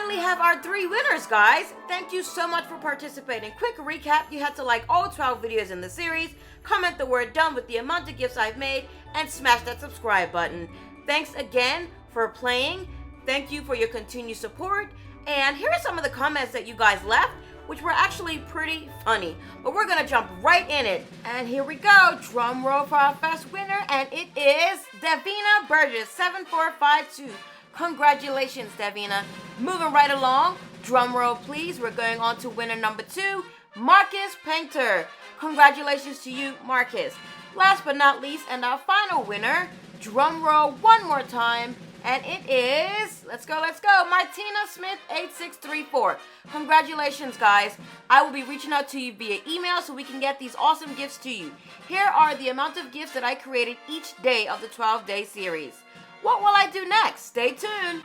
finally have our 3 winners, guys. Thank you so much for participating. Quick recap, you had to like all 12 videos in the series, comment the word done with the amount of gifts I've made, and smash that subscribe button. Thanks again for playing. Thank you for your continued support. And here are some of the comments that you guys left, which were actually pretty funny. But we're gonna jump right in it. And here we go. Drum roll for our first winner, and it is Davina Burgess, 7452. Congratulations, Davina. Moving right along, drum roll please. We're going on to winner number 2, Marcus Painter. Congratulations to you, Marcus. Last but not least, and our final winner, drum roll one more time, and it is, let's go, Martina Smith 8634. Congratulations, guys. I will be reaching out to you via email so we can get these awesome gifts to you. Here are the amount of gifts that I created each day of the 12-day series. What will I do next? Stay tuned.